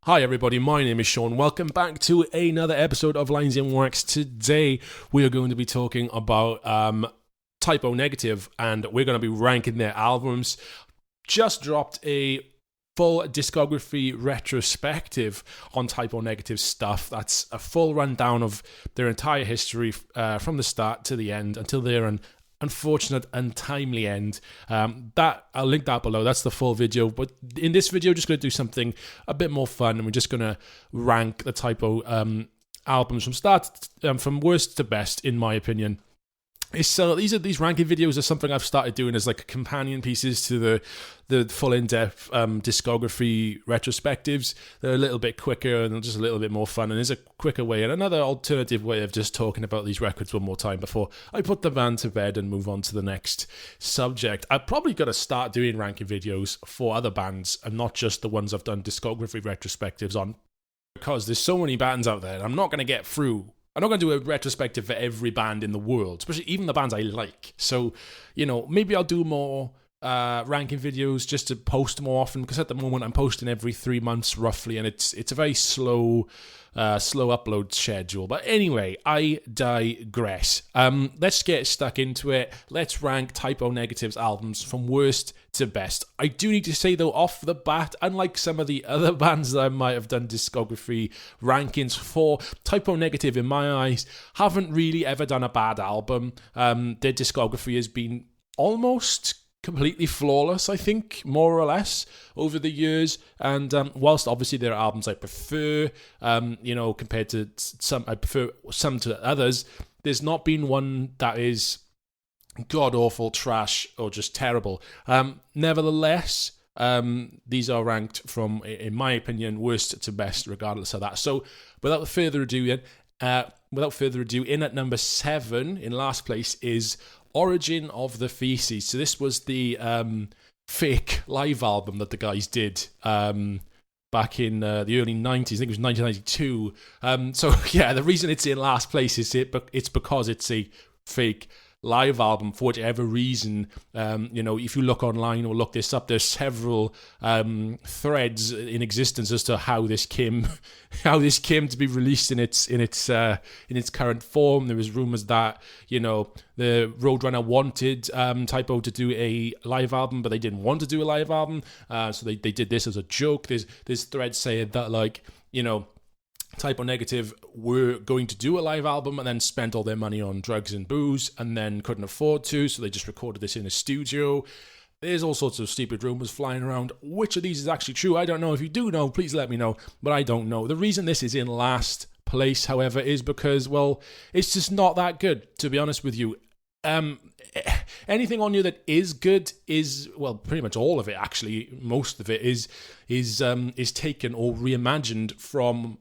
Hi everybody, my name is Sean. Welcome back to another episode of Lines in Wax. Today we are going to be talking about Typo Negative, and we're going to be ranking their albums. Just dropped a full discography retrospective on Typo Negative stuff. That's a full rundown of their entire history from the start to the end until their unfortunate, untimely end. That I'll link that below. That's the full video. But in this video, just going to do something a bit more fun, and we're just going to rank the Typo albums from worst to best, in my opinion. These ranking videos are something I've started doing as like companion pieces to the full in-depth discography retrospectives. They're a little bit quicker and just a little bit more fun, and there's a quicker way and another alternative way of just talking about these records one more time before I put the band to bed and move on to the next subject. I've probably got to start doing ranking videos for other bands and not just the ones I've done discography retrospectives on, because there's so many bands out there and I'm not going to get through. I'm not going to do a retrospective for every band in the world, especially even the bands I like. So, maybe I'll do more ranking videos just to post more often, because at the moment I'm posting every 3 months roughly, and it's a very slow upload schedule. But anyway, I digress. Let's get stuck into it. Let's rank Typo Negative's albums from worst to best. I do need to say, though, off the bat, unlike some of the other bands that I might have done discography rankings for, Typo Negative, in my eyes, haven't really ever done a bad album. Their discography has been almost completely flawless, I think, more or less, over the years. And whilst obviously there are albums I prefer, compared to some, I prefer some to others, there's not been one that is god-awful, trash, or just terrible. Nevertheless, these are ranked from, in my opinion, worst to best, regardless of that. So, without further ado, in at number 7, in last place, is Origin of the Feces. So this was the fake live album that the guys did back in the early 90s. I think it was 1992. The reason it's in last place is it's because it's a fake live album for whatever reason. If you look online or look this up, there's several threads in existence as to how this came to be released in its current form. There was rumors that the Roadrunner wanted Typo to do a live album, but they didn't want to do a live album, so they did this as a joke. There's threads saying that Typo Negative were going to do a live album and then spent all their money on drugs and booze and then couldn't afford to, so they just recorded this in a studio. There's all sorts of stupid rumors flying around. Which of these is actually true? I don't know. If you do know, please let me know, but I don't know. The reason this is in last place, however, is because, it's just not that good, to be honest with you. Anything on you that is good is, pretty much all of it, actually, most of it is taken or reimagined from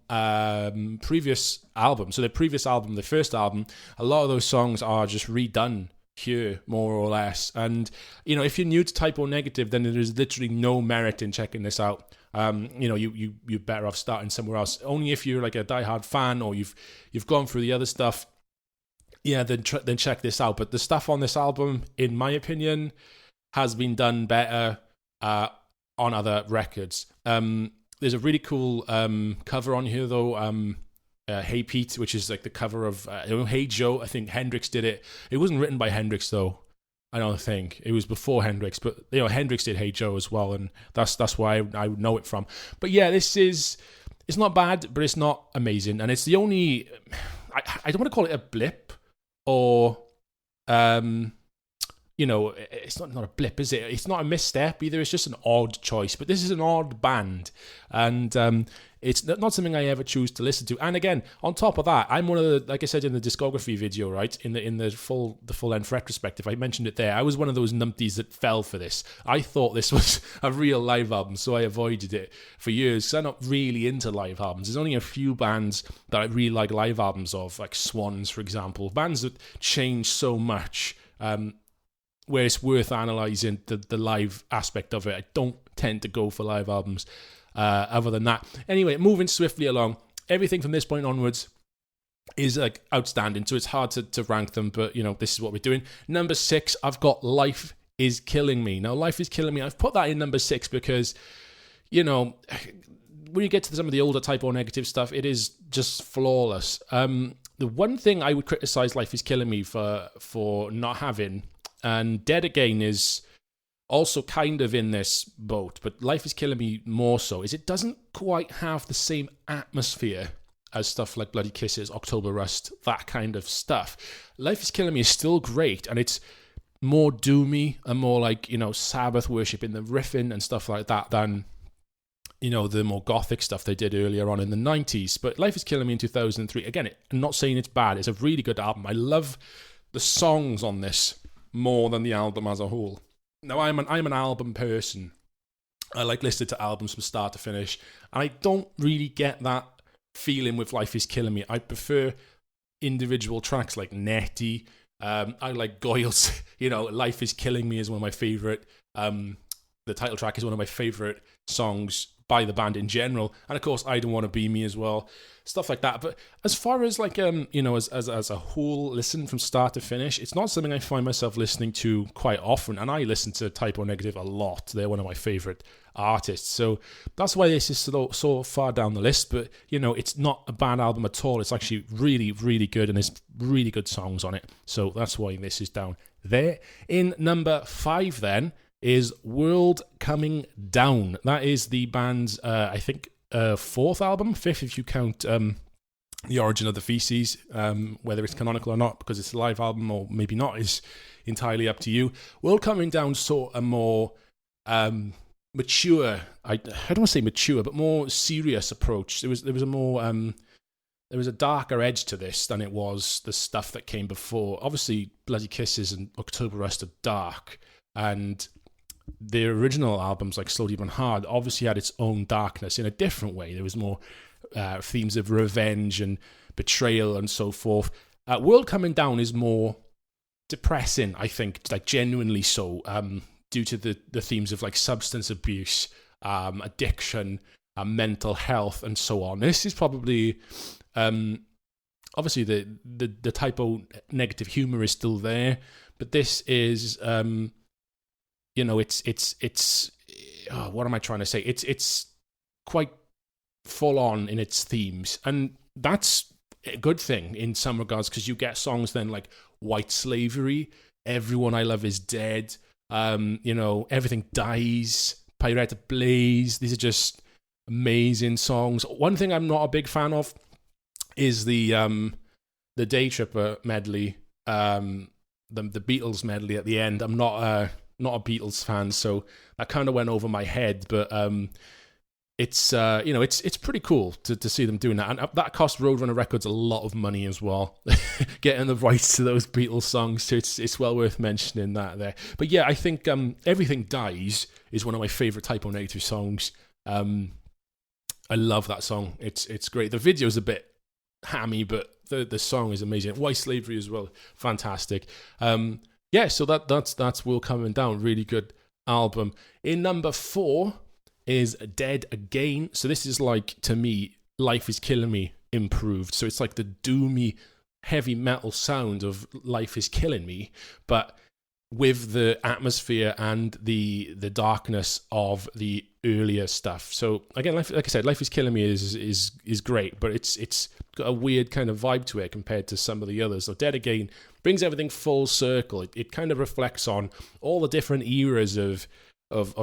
previous albums. So the previous album, the first album, a lot of those songs are just redone here, more or less. And if you're new to Typo Negative, then there's literally no merit in checking this out. You're better off starting somewhere else. Only if you're like a diehard fan or you've gone through the other stuff. Yeah, then check this out. But the stuff on this album, in my opinion, has been done better on other records. There's a really cool cover on here, though. Hey Pete, which is like the cover of Hey Joe. I think Hendrix did it. It wasn't written by Hendrix, though. I don't think it was before Hendrix, but Hendrix did Hey Joe as well, and that's why I know it from. But yeah, it's not bad, but it's not amazing, and it's the only. I don't want to call it a blip. Or, it's not a blip, is it? It's not a misstep either. It's just an odd choice. But this is an odd band, and it's not something I ever choose to listen to. And again, on top of that, I'm one of the, like I said in the discography video, right, in the full length retrospective, I mentioned it there. I was one of those numpties that fell for this. I thought this was a real live album, so I avoided it for years. Because I'm not really into live albums. There's only a few bands that I really like live albums of, like Swans, for example, bands that change so much. Where it's worth analysing the live aspect of it. I don't tend to go for live albums other than that. Anyway, moving swiftly along, everything from this point onwards is like outstanding, so it's hard to rank them, but this is what we're doing. Number 6, I've got Life is Killing Me. Now, Life is Killing Me, I've put that in number 6 because, when you get to some of the older Type O Negative stuff, it is just flawless. The one thing I would criticize Life is Killing Me for not having, and Dead Again is also kind of in this boat, but Life is Killing Me more so, is it doesn't quite have the same atmosphere as stuff like Bloody Kisses, October Rust, that kind of stuff. Life is Killing Me is still great, and it's more doomy and more like, Sabbath worship in the riffing and stuff like that than, the more gothic stuff they did earlier on in the 90s. But Life is Killing Me in 2003, again, I'm not saying it's bad, it's a really good album. I love the songs on this more than the album as a whole. Now, I'm an album person. I like listening to albums from start to finish, and I don't really get that feeling with Life is Killing Me. I prefer individual tracks like Nettie. I like Goyle's, Life is Killing Me is one of my favourite. The title track is one of my favourite songs by the band in general, and of course I Don't Want to Be Me as well, stuff like that. But as far as like as a whole listen from start to finish, it's not something I find myself listening to quite often, and I listen to Type O Negative a lot. They're one of my favorite artists, so that's why this is so far down the list. But it's not a bad album at all. It's actually really, really good, and there's really good songs on it, so that's why this is down there. In number 5 then is World Coming Down. That is the band's, I think, 4th album, 5th if you count The Origin of the Feces. Whether it's canonical or not, because it's a live album or maybe not, is entirely up to you. World Coming Down saw a more mature, I don't want to say mature, but more serious approach. There was a more, there was a darker edge to this than it was the stuff that came before. Obviously, Bloody Kisses and October Rust are dark, and the original albums like Slow Deep and Hard obviously had its own darkness in a different way. There was more themes of revenge and betrayal and so forth. World Coming Down is more depressing, I think, like genuinely so, due to the themes of like substance abuse, addiction, mental health, and so on. This is probably obviously the Type O Negative humor is still there, but this is it's what am I trying to say? It's quite full on in its themes, and that's a good thing in some regards, because you get songs then like White Slavery, Everyone I Love Is Dead, Everything Dies, Pirate Blaze. These are just amazing songs. One thing I'm not a big fan of is the Day Tripper medley, the Beatles medley at the end. I'm not a Beatles fan, so that kind of went over my head. But it's pretty cool to see them doing that, and that cost Roadrunner Records a lot of money as well, getting the rights to those Beatles songs. So it's well worth mentioning that there. But yeah, I think Everything Dies is one of my favorite Type O Negative songs. I love that song. It's great. The video's a bit hammy, but the song is amazing. White Slavery as well, fantastic. So that's Will Coming Down, really good album. In number 4 is Dead Again. So this is like, to me, Life is Killing Me improved. So it's like the doomy heavy metal sound of Life is Killing Me, but with the atmosphere and the darkness of the earlier stuff. So again, like I said, Life is Killing Me is great, but it's got a weird kind of vibe to it compared to some of the others. So Dead Again brings everything full circle. It kind of reflects on all the different eras of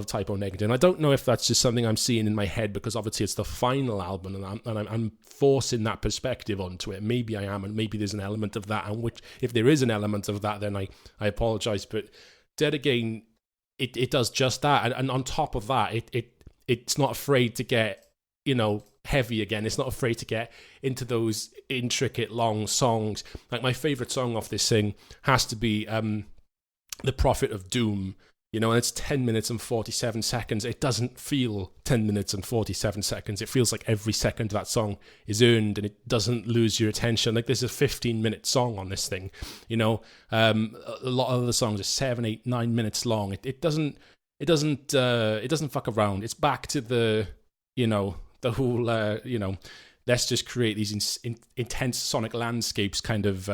Type O Negative. And I don't know if that's just something I'm seeing in my head, because obviously it's the final album, and I'm forcing that perspective onto it. Maybe I am, and maybe there's an element of that, and which, if there is an element of that, then I apologize. But Dead Again, it does just that, and on top of that, it's not afraid to get heavy again. It's not afraid to get into those intricate long songs. Like, my favorite song off this thing has to be The Prophet of Doom. And it's 10 minutes and 47 seconds. It doesn't feel 10 minutes and 47 seconds. It feels like every second of that song is earned, and it doesn't lose your attention. Like, there's a 15-minute song on this thing. A lot of the songs are 7, 8, 9 minutes long. It doesn't fuck around. It's back to the whole let's just create these intense sonic landscapes kind of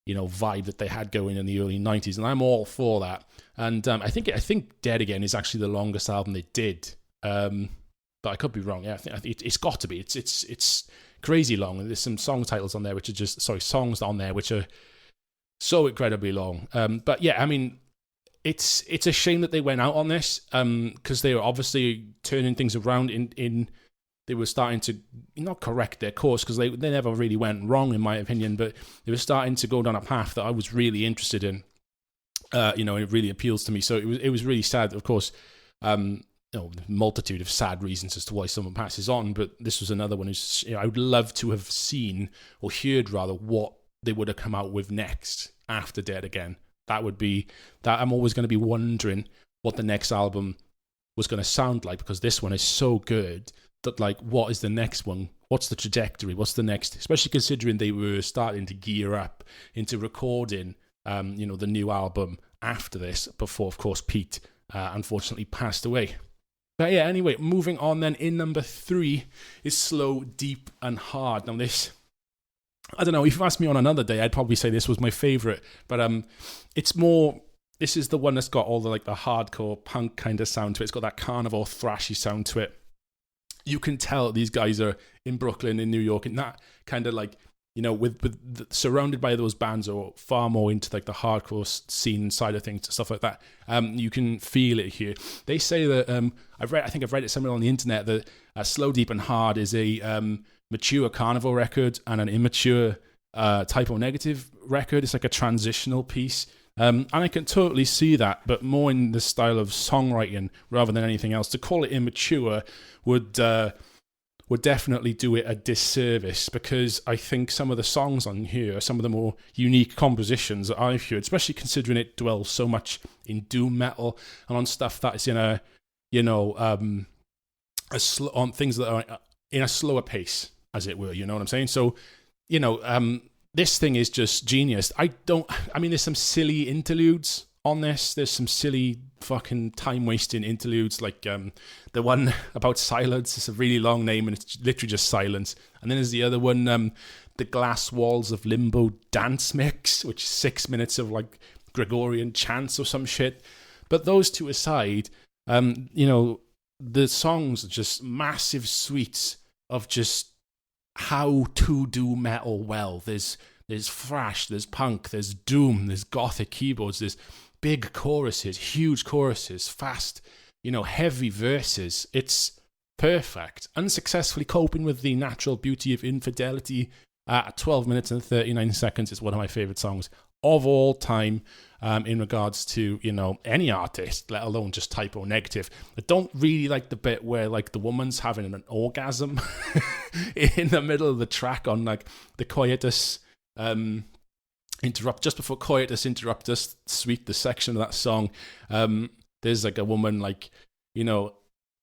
vibe that they had going in the early 90s, and I'm all for that. And I think Dead Again is actually the longest album they did. but I could be wrong. Yeah, I think it's got to be. It's crazy long, and there's some song titles on there which are songs on there which are so incredibly long. But yeah, I mean, it's a shame that they went out on this, because they were obviously turning things around in they were starting to not correct their course, because they never really went wrong in my opinion, but they were starting to go down a path that I was really interested in. It really appeals to me. So it was really sad, of course. Multitude of sad reasons as to why someone passes on, but this was another one who's, I would love to have seen or heard rather what they would have come out with next after Dead Again. That would be that. I'm always going to be wondering what the next album was going to sound like, because this one is so good that, like, what is the next one? What's the trajectory? What's the next? Especially considering they were starting to gear up into recording, the new album after this, before, of course, Pete unfortunately passed away. But yeah, anyway, moving on then. In number 3 is Slow, Deep and Hard. Now this, I don't know, if you asked me on another day, I'd probably say this was my favourite. But it's more, this is the one that's got all the hardcore punk kind of sound to it. It's got that carnival thrashy sound to it. You can tell these guys are in Brooklyn, in New York, and that kind of surrounded by those bands, or far more into the hardcore scene side of things, stuff like that. You can feel it here. They say that I've read it somewhere on the internet that Slow, Deep and Hard is a mature carnival record and an immature Type O Negative record. It's like a transitional piece. And I can totally see that, but more in the style of songwriting rather than anything else. To call it immature would definitely do it a disservice, because I think some of the songs on here are some of the more unique compositions that I've heard, especially considering it dwells so much in doom metal and on stuff that is in on things that are in a slower pace, as it were. You know what I'm saying? So, this thing is just genius. There's some silly interludes on this. There's some silly fucking time-wasting interludes, like the one about silence. It's a really long name, and it's literally just silence. And then there's the other one, the Glass Walls of Limbo dance mix, which is 6 minutes of Gregorian chants or some shit. But those two aside, the songs are just massive suites of just how to do metal well. There's thrash, there's punk, there's doom, there's gothic keyboards, there's big choruses, huge choruses, fast, heavy verses. It's perfect. Unsuccessfully coping with the natural beauty of infidelity at 12 minutes and 39 seconds is one of my favorite songs of all time, in regards to, any artist, let alone just Type O Negative. I don't really like the bit where the woman's having an orgasm in the middle of the track on the Quietus just before Quietus Interruptus suite, the section of that song. There's a woman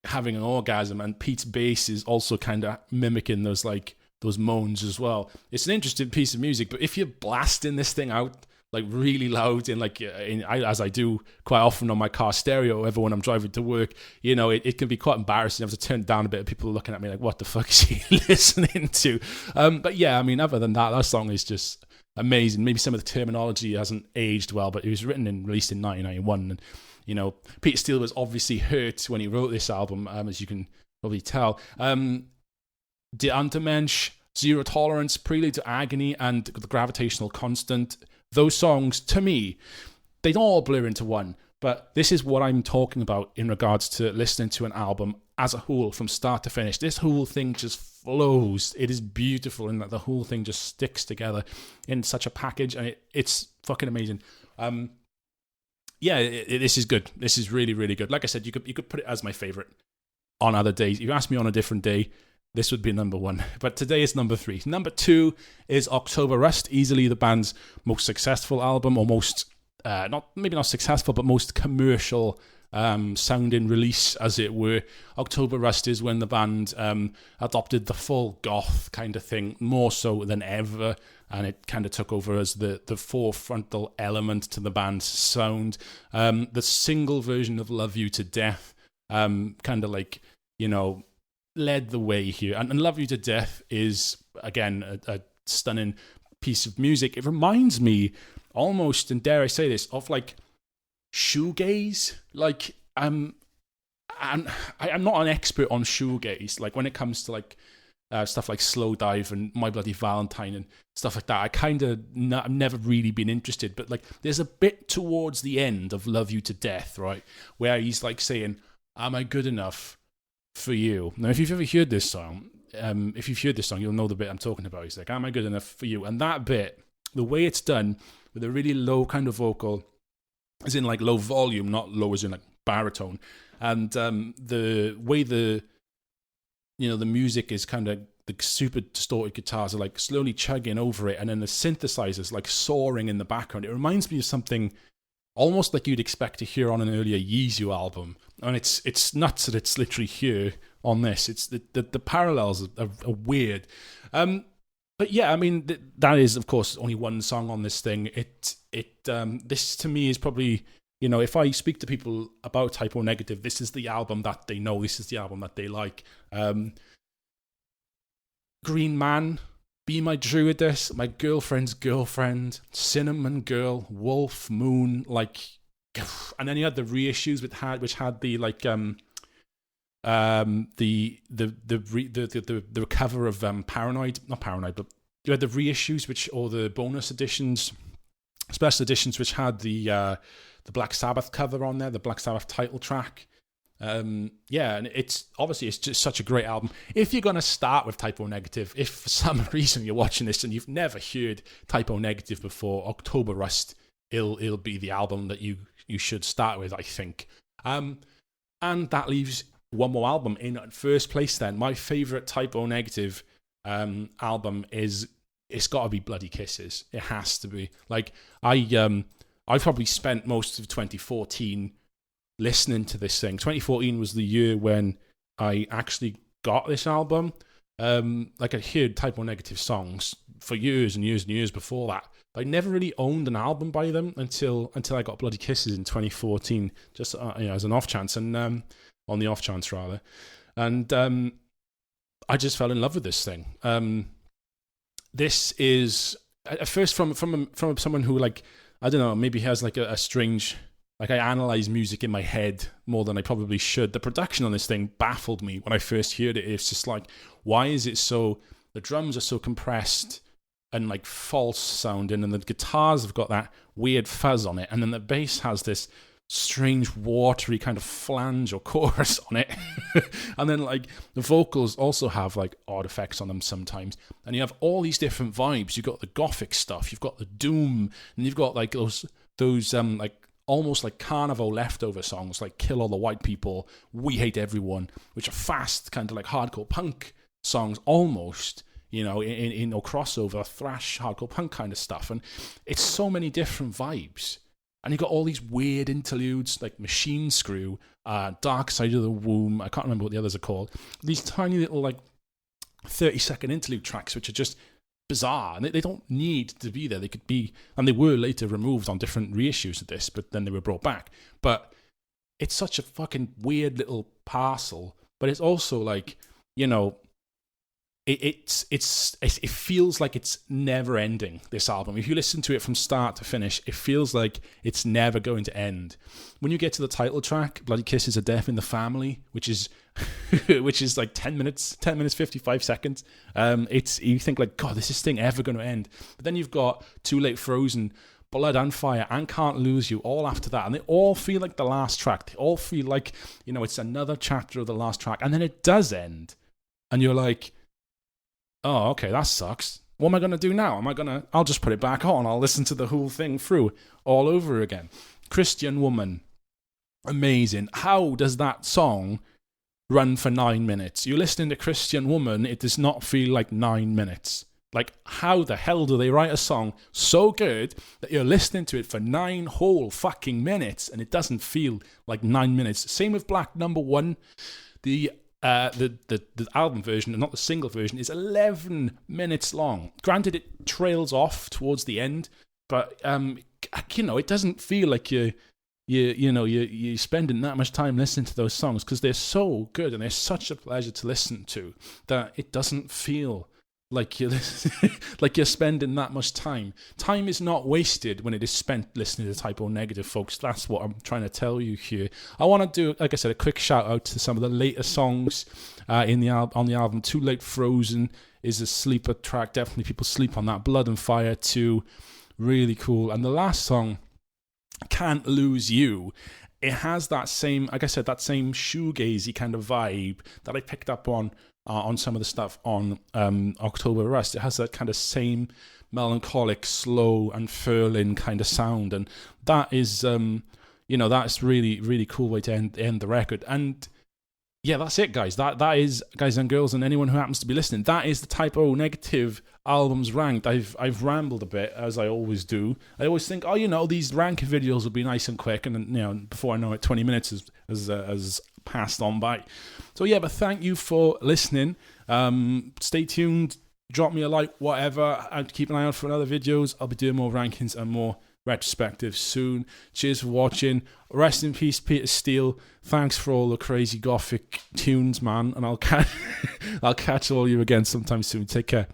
having an orgasm, and Pete's bass is also kind of mimicking those moans as well. It's an interesting piece of music, but if you're blasting this thing out really loud as I do quite often on my car stereo when I'm driving to work, it can be quite embarrassing. I have to turn it down a bit. People are looking at me like, what the fuck is he listening to? But yeah, other than that song is just amazing. Maybe some of the terminology hasn't aged well, but it was written and released in 1991, and Peter Steele was obviously hurt when he wrote this album, as you can probably tell. De Untermensch, Zero Tolerance, Prelude to Agony, and The Gravitational Constant. Those songs, to me, they don't all blur into one, but this is what I'm talking about in regards to listening to an album as a whole, from start to finish. This whole thing just flows. It is beautiful in that the whole thing just sticks together in such a package, and it's fucking amazing. This is good. This is really, really good. Like I said, you could put it as my favorite on other days. If you ask me on a different day, this would be number 1. But today is number 3. Number 2 is October Rust, easily the band's most successful album, or most, not successful, but most commercial sounding release, as it were. October Rust is when the band adopted the full goth kind of thing, more so than ever, and it kind of took over as the forefrontal element to the band's sound. The single version of Love You to Death led the way here, and Love You to Death is again a stunning piece of music. It reminds me almost, and dare I say this, of shoegaze. I'm not an expert on shoegaze. Like when it comes to like stuff like Slow Dive and My Bloody Valentine and stuff like that, I've never really been interested. But like, there's a bit towards the end of Love You to Death, right, where he's like saying, "Am I good enough for you?" Now, if you've ever heard this song, you'll know the bit I'm talking about. He's like, "Am I good enough for you?" And that bit, the way it's done with a really low kind of vocal, as in like low volume, not low as in like baritone, and the way the music is kind of the super distorted guitars are like slowly chugging over it, and then the synthesizers like soaring in the background. It reminds me of something almost like you'd expect to hear on an earlier Yeezu album, and it's nuts that it's literally here on this. It's the parallels are weird. But yeah, I mean, that is, of course, only one song on this thing. This to me is probably, if I speak to people about Type O Negative, this is the album that they know. This is the album that they like. Green Man, Be My Druidess, My Girlfriend's Girlfriend, Cinnamon Girl, Wolf Moon, like, and then you had the reissues which had the like the cover of Paranoid, not Paranoid, but you had the reissues or the bonus editions, special editions, which had the Black Sabbath cover on there, the Black Sabbath title track. And it's just such a great album. If you're gonna start with Type O Negative, if for some reason you're watching this and you've never heard Type O Negative before, October Rust, it'll be the album that you should start with, I think. And that leaves one more album in first place. Then my favorite Type O Negative album it's got to be Bloody Kisses. It has to be. Like I probably spent most of 2014 listening to this thing. 2014 was the year when I actually got this album. Like I heard Type O Negative songs for years and years and years before that. But I never really owned an album by them until I got Bloody Kisses in 2014, just as an off chance, and on the off chance rather. And I just fell in love with this thing. This is at first from someone who, like, I don't know, maybe has like a strange. Like, I analyze music in my head more than I probably should. The production on this thing baffled me when I first heard it. It's just like, why is it so... The drums are so compressed and, like, false sounding, and the guitars have got that weird fuzz on it, and then the bass has this strange, watery kind of flange or chorus on it. And then, like, the vocals also have, like, odd effects on them sometimes. And you have all these different vibes. You've got the gothic stuff, you've got the doom, and you've got, like, those like, almost like carnival leftover songs like Kill All the White People, We Hate Everyone, which are fast, kind of like hardcore punk songs almost, in crossover, thrash, hardcore punk kind of stuff. And it's so many different vibes. And you got all these weird interludes like Machine Screw, Dark Side of the Womb, I can't remember what the others are called. These tiny little like 30-second interlude tracks which are just bizarre, and they don't need to be there. They could be, and they were later removed on different reissues of this, but then they were brought back. But it's such a fucking weird little parcel. But it's also like, it feels like it's never ending, this album. If you listen to it from start to finish, it feels like it's never going to end. When you get to the title track, Bloody Kisses, A Death in the Family, which is like 10 minutes 55 seconds, you think like, God, is this thing ever going to end? But then you've got Too Late Frozen, Blood and Fire, and Can't Lose You all after that, and they all feel like the last track. They all feel like, it's another chapter of the last track, and then it does end, and you're like, oh, okay, that sucks. What am I going to do now? I'll just put it back on. I'll listen to the whole thing through all over again. Christian Woman. Amazing. How does that song run for 9 minutes? You're listening to Christian Woman, it does not feel like 9 minutes. Like, how the hell do they write a song so good that you're listening to it for 9 whole fucking minutes and it doesn't feel like 9 minutes? Same with Black Number One. The album version, not the single version, is 11 minutes long. Granted, it trails off towards the end, but it doesn't feel like you're spending that much time listening to those songs, because they're so good and they're such a pleasure to listen to that it doesn't feel like you're like you're spending that much time. Time is not wasted when it is spent listening to Typo Negative, folks. That's what I'm trying to tell you here. I want to do, like I said, a quick shout out to some of the later songs on the album. Too Late Frozen is a sleeper track. Definitely people sleep on that. Blood and Fire 2, really cool. And the last song, Can't Lose You, it has that same, like I said, that same shoegazy kind of vibe that I picked up on some of the stuff on October Rust. It has that kind of same melancholic, slow, unfurling kind of sound, and that is, that's really, really cool way to end the record. And yeah, that's it, guys. That is, guys and girls, and anyone who happens to be listening, that is the Typo Negative albums ranked. I've rambled a bit, as I always do. I always think, these ranking videos will be nice and quick, and then, before I know it, 20 minutes has passed on by. So yeah, but thank you for listening. Stay tuned, drop me a like, whatever, and keep an eye out for other videos. I'll be doing more rankings and more retrospectives soon. Cheers for watching. Rest in peace, Peter Steele. Thanks for all the crazy gothic tunes, man, and I'll catch all you again sometime soon. Take care.